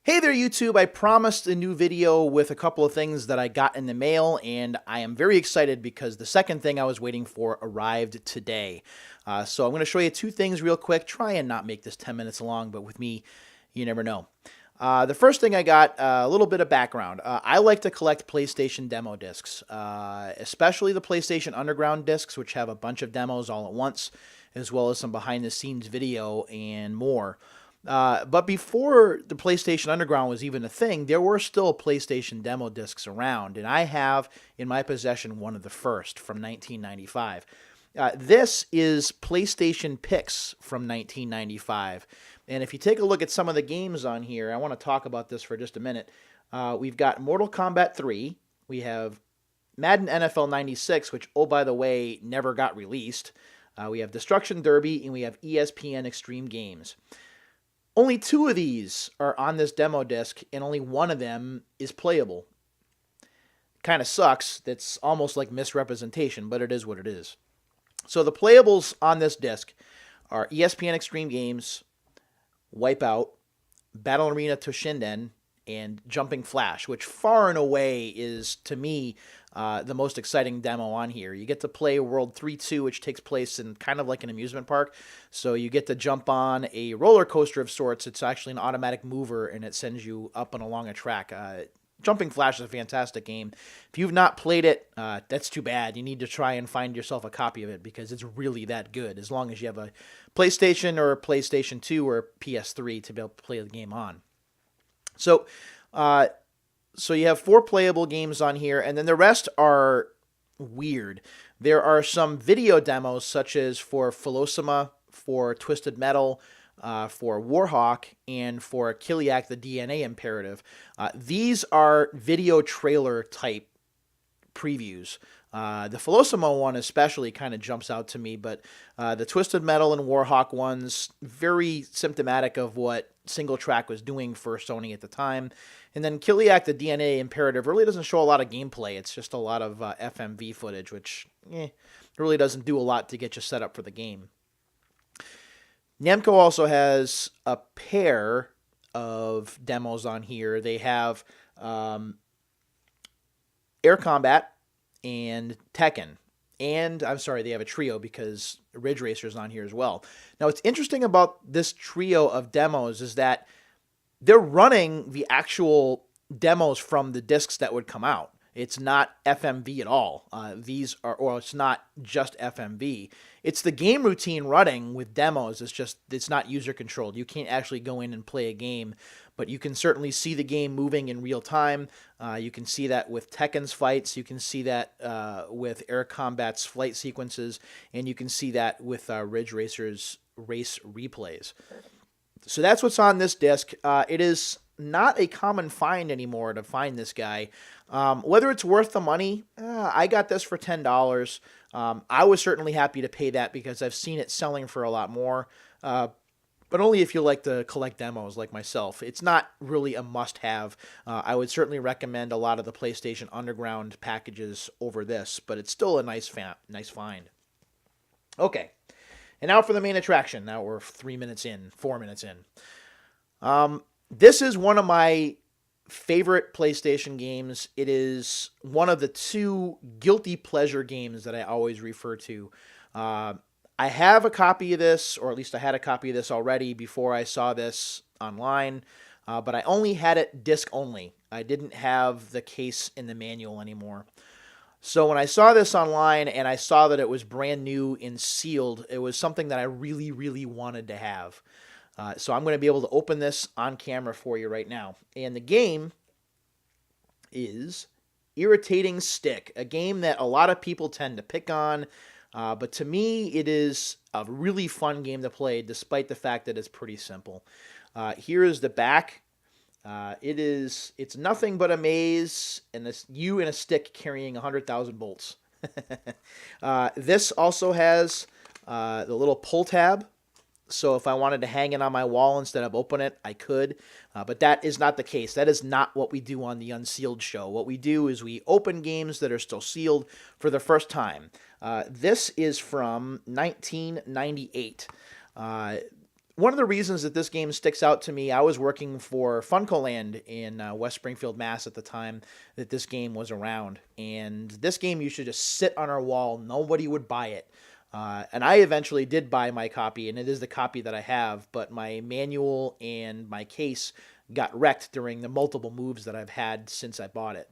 Hey there, YouTube. I promised a new video with a couple of things that I got in the mail, and I am very excited because the second thing I was waiting for arrived today. So I'm going to show you two things real quick. Try and not make this 10 minutes long, but with me, you never know. The first thing I got, a little bit of background. I like to collect PlayStation demo discs, especially the PlayStation Underground discs, which have a bunch of demos all at once, as well as some behind-the-scenes video and more. But before the PlayStation Underground was even a thing, there were still PlayStation demo discs around, and I have in my possession one of the first from 1995. This is PlayStation Picks from 1995. And if you take a look at some of the games on here, I want to talk about this for just a minute. We've got Mortal Kombat 3. We have Madden NFL 96, which, oh, by the way, never got released. We have Destruction Derby, and we have ESPN Extreme Games. Only two of these are on this demo disc, and only one of them is playable. Kind of sucks. That's almost like misrepresentation, but it is what it is. So the playables on this disc are ESPN Extreme Games, Wipeout, Battle Arena Toshinden, and Jumping Flash, which far and away is, to me, the most exciting demo on here. You get to play World 3-2, which takes place in kind of like an amusement park. So you get to jump on a roller coaster of sorts. It's actually an automatic mover, and it sends you up and along a track. Jumping Flash is a fantastic game. If you've not played it, that's too bad. You need to try and find yourself a copy of it because it's really that good, as long as you have a PlayStation or a PlayStation 2 or a PS3 to be able to play the game on. So you have 4 playable games on here, and then the rest are weird. There are some video demos, such as for Philosoma, for Twisted Metal, for Warhawk, and for Kiliak, the DNA Imperative. These are video trailer type previews. The Philosoma one especially kind of jumps out to me, but the Twisted Metal and Warhawk ones, very symptomatic of what Single Track was doing for Sony at the time. And then Kiliak, the DNA Imperative, really doesn't show a lot of gameplay. It's just a lot of FMV footage, which really doesn't do a lot to get you set up for the game. Namco also has a pair of demos on here. They have Air Combat and Tekken. And, I'm sorry, they have a trio because Ridge Racer's on here as well. Now, what's interesting about this trio of demos is that they're running the actual demos from the discs that would come out. It's not FMV at all. It's not just FMV. It's the game routine running with demos. It's not user controlled. You can't actually go in and play a game, but you can certainly see the game moving in real time. You can see that with Tekken's fights. You can see that with Air Combat's flight sequences, and you can see that with Ridge Racer's race replays. So that's what's on this disc. It is not a common find anymore to find this guy. Whether it's worth the money, I got this for $10. I was certainly happy to pay that because I've seen it selling for a lot more, but only if you like to collect demos like myself. It's not really a must-have. I would certainly recommend a lot of the PlayStation Underground packages over this, but it's still a nice find. Okay, and now for the main attraction. Now we're 4 minutes in. This is one of my favorite PlayStation games. It is one of the 2 guilty pleasure games that I always refer to. I have a copy of this, or at least I had a copy of this already before I saw this online, but I only had it disc only. I didn't have the case in the manual anymore. So when I saw this online and I saw that it was brand new and sealed, it was something that I really, really wanted to have. So I'm going to be able to open this on camera for you right now. And the game is Irritating Stick, a game that a lot of people tend to pick on. But to me, it is a really fun game to play, despite the fact that it's pretty simple. Here is the back. It's nothing but a maze, and it's you and a stick carrying 100,000 bolts. This also has the little pull tab. So if I wanted to hang it on my wall instead of open it, I could. But that is not the case. That is not what we do on the Unsealed show. What we do is we open games that are still sealed for the first time. This is from 1998. one of the reasons that this game sticks out to me, I was working for Funcoland in West Springfield, Mass. At the time that this game was around. And this game used to just sit on our wall. Nobody would buy it. And I eventually did buy my copy, and it is the copy that I have, but my manual and my case got wrecked during the multiple moves that I've had since I bought it.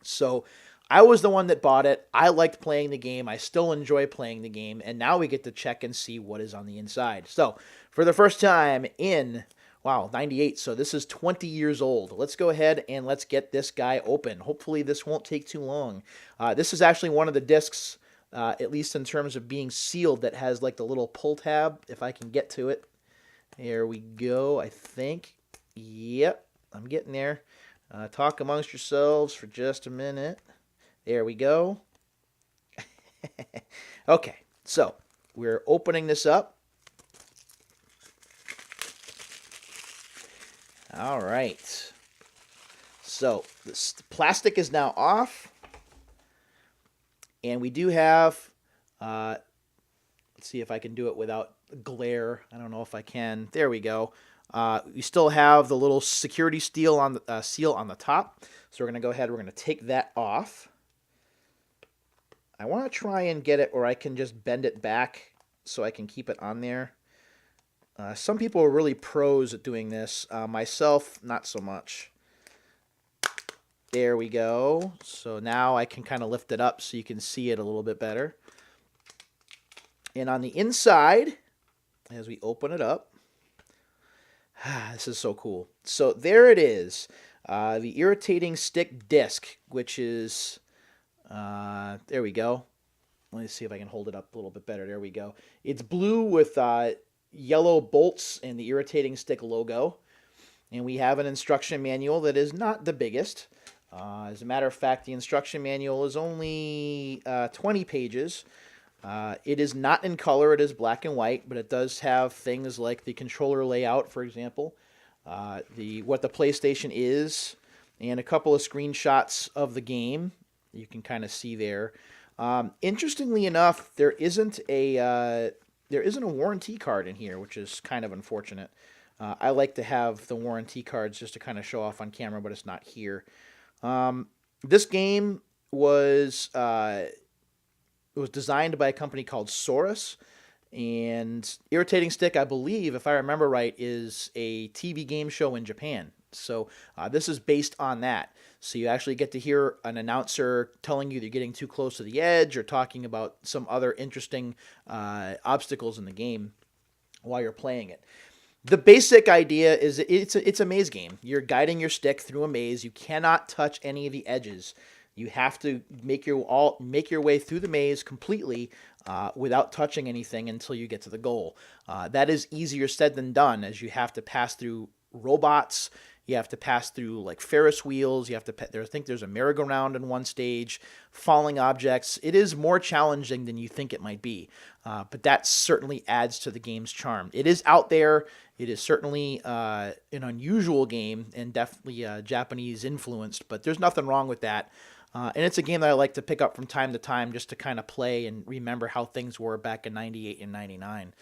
So I was the one that bought it. I liked playing the game. I still enjoy playing the game. And now we get to check and see what is on the inside. So for the first time in, wow, 98. So this is 20 years old. Let's go ahead and let's get this guy open. Hopefully this won't take too long. This is actually one of the discs, at least in terms of being sealed, that has like the little pull tab, if I can get to it. There we go, I think. Yep, I'm getting there. Talk amongst yourselves for just a minute. There we go. Okay, so we're opening this up. All right. So the plastic is now off. And we do have, let's see if I can do it without glare. I don't know if I can. There we go. We still have the little security seal on the top. So we're going to go ahead. We're going to take that off. I want to try and get it where I can just bend it back so I can keep it on there. Some people are really pros at doing this. Myself, not so much. There we go. So now I can kind of lift it up so you can see it a little bit better. And on the inside, as we open it up, this is so cool. So there it is. The Irritating stick disc, which is, there we go. Let me see if I can hold it up a little bit better. There we go. It's blue with yellow bolts and the Irritating stick logo. And we have an instruction manual that is not the biggest. As a matter of fact, the instruction manual is only 20 pages. It is not in color, it is black and white, but it does have things like the controller layout, for example, what the PlayStation is, and a couple of screenshots of the game you can kind of see there. Interestingly enough, there isn't a warranty card in here, which is kind of unfortunate. I like to have the warranty cards just to kind of show off on camera, but it's not here. This game was designed by a company called Saurus, and Irritating Stick, I believe, if I remember right, is a TV game show in Japan. So this is based on that. So you actually get to hear an announcer telling you you're getting too close to the edge or talking about some other interesting obstacles in the game while you're playing it. The basic idea is it's a maze game. You're guiding your stick through a maze. You cannot touch any of the edges. You have to make your way through the maze completely without touching anything until you get to the goal. That is easier said than done, as you have to pass through robots. You have to pass through like Ferris wheels. You have to. I think there's a merry-go-round in one stage. Falling objects. It is more challenging than you think it might be, but that certainly adds to the game's charm. It is out there. It is certainly an unusual game and definitely Japanese influenced, but there's nothing wrong with that. And it's a game that I like to pick up from time to time just to kind of play and remember how things were back in 98 and 99.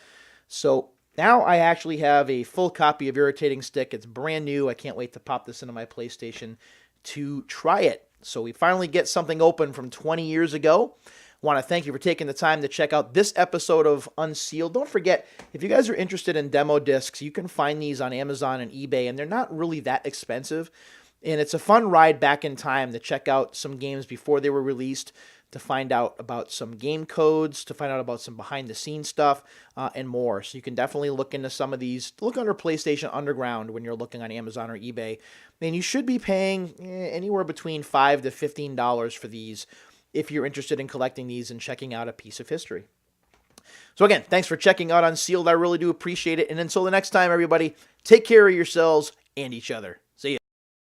So now I actually have a full copy of Irritating Stick. It's brand new. I can't wait to pop this into my PlayStation to try it. So we finally get something open from 20 years ago. I want to thank you for taking the time to check out this episode of Unsealed. Don't forget, if you guys are interested in demo discs, you can find these on Amazon and eBay, and they're not really that expensive. And it's a fun ride back in time to check out some games before they were released, to find out about some game codes, to find out about some behind-the-scenes stuff, and more. So you can definitely look into some of these. Look under PlayStation Underground when you're looking on Amazon or eBay. And you should be paying anywhere between $5 to $15 for these if you're interested in collecting these and checking out a piece of history. So again, thanks for checking out Unsealed. I really do appreciate it. And until the next time, everybody, take care of yourselves and each other.